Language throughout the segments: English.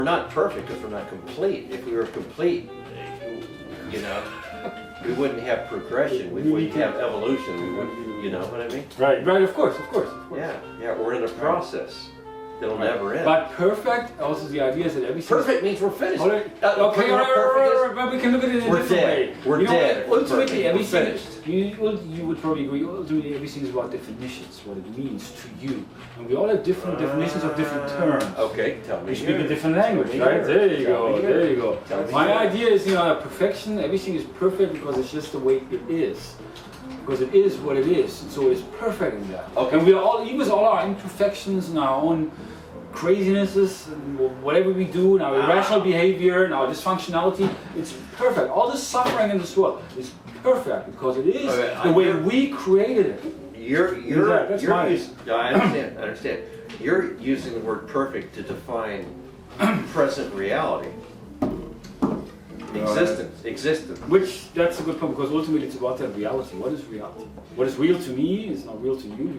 We're not perfect because we're not complete. If we were complete, you know, we wouldn't have progression, we wouldn't have evolution, we wouldn't, you know what I mean? Right, of course. Yeah, we're in a process that'll never end. But perfect, also the idea is that everything... Perfect means we're finished. Okay, but we can look at it in a different way. We're dead. Ultimately, We're finished. you would probably agree, ultimately everything is about definitions, what it means to you. And we all have different definitions of different terms. Okay, tell me. We speak a different language, right? There you go. My idea is, perfection, everything is perfect because it's just the way it is. Because it is what it is, and so it's perfect in that. Okay. And we are all, even with all our imperfections and our own crazinesses and whatever we do, and our irrational behavior and our dysfunctionality, it's perfect. All the suffering in this world is perfect because it is the way we created it. I understand. You're using the word perfect to define present reality. Existence. Which, that's a good point, because ultimately it's about that reality. What is reality? What is real to me is not real to you.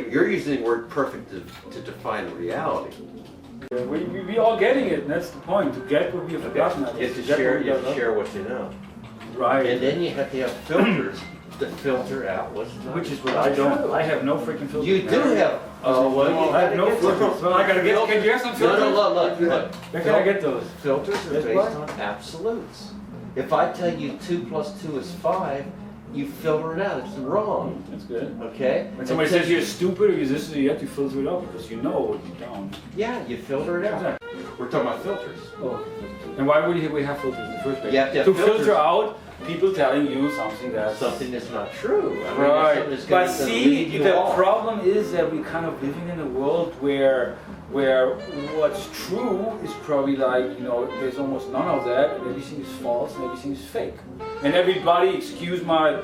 You're using the word perfect to define reality. Yeah, we all getting it, and that's the point. To get what we have forgotten. You have to share what you know. Right. And then you have to have filters that filter out what's not. Which is what I don't. I have no freaking filters. You do have. Oh, well, I have no filters. Well, I gotta get. Can you have some filters? No, look. Where can I get those? Filters are based on absolutes. If I tell you 2 + 2 is 5, you filter it out. It's wrong. That's good. Okay? When somebody says you're stupid or you're this, you have to filter it out because you know or you don't. Yeah, you filter it out. We're talking about filters. Oh. And why would we have filters in the first place? You have to have to filters. filter out people telling you something that's not true. I mean, right. But see, the problem is that we're kind of living in a world where what's true is probably like, there's almost none of that, and everything is false and everything is fake. And everybody, excuse my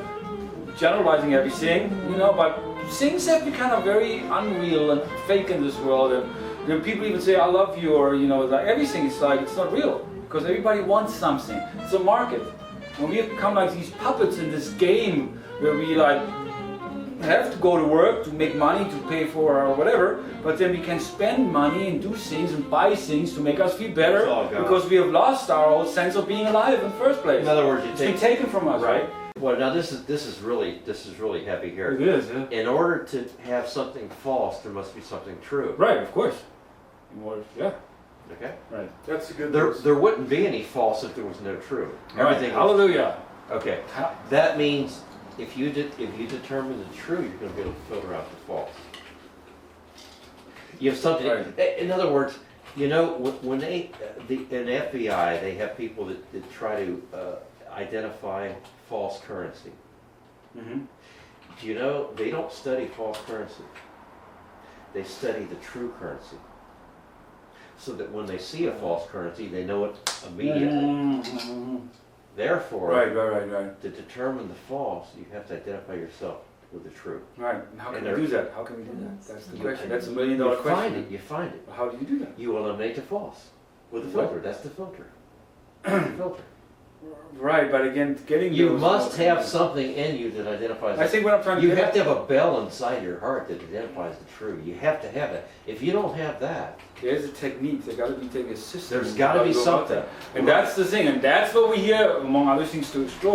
generalizing everything, but things have become kind of very unreal and fake in this world. And people even say, I love you, or, like everything is like, it's not real. Because everybody wants something. It's a market. When we have become like these puppets in this game where we like have to go to work to make money to pay for or whatever, but then we can spend money and do things and buy things to make us feel better because we have lost our whole sense of being alive in the first place. In other words, it's been taken from us, right? Well, now this is really heavy here. It is, yeah. In order to have something false, there must be something true. Right, of course. Yeah. Okay. Right. That's a good. There wouldn't be any false if there was no true. Everything. Hallelujah. Okay. That means if you determine the true, you're going to be able to filter out the false. You have something. Right. In other words, when in FBI they have people that try to identify false currency. Mm-hmm. Do you know they don't study false currency? They study the true currency. So that when they see a false currency, they know it immediately. Mm-hmm. Therefore, right. To determine the false, you have to identify yourself with the true. Right. And how can we do that? How can we do that? That's the question. That's $1 million question. You find it. How do you do that? You eliminate the false with the filter. That's the filter. That's the filter. Right, but again, you must have something in you that identifies. I think what I'm trying to you have to have a bell inside your heart that identifies the true. You have to have it. If you don't have that, there's a technique. There's got to be a system. There's got to be something, and that's the thing, and that's what we here, among other things, to explore.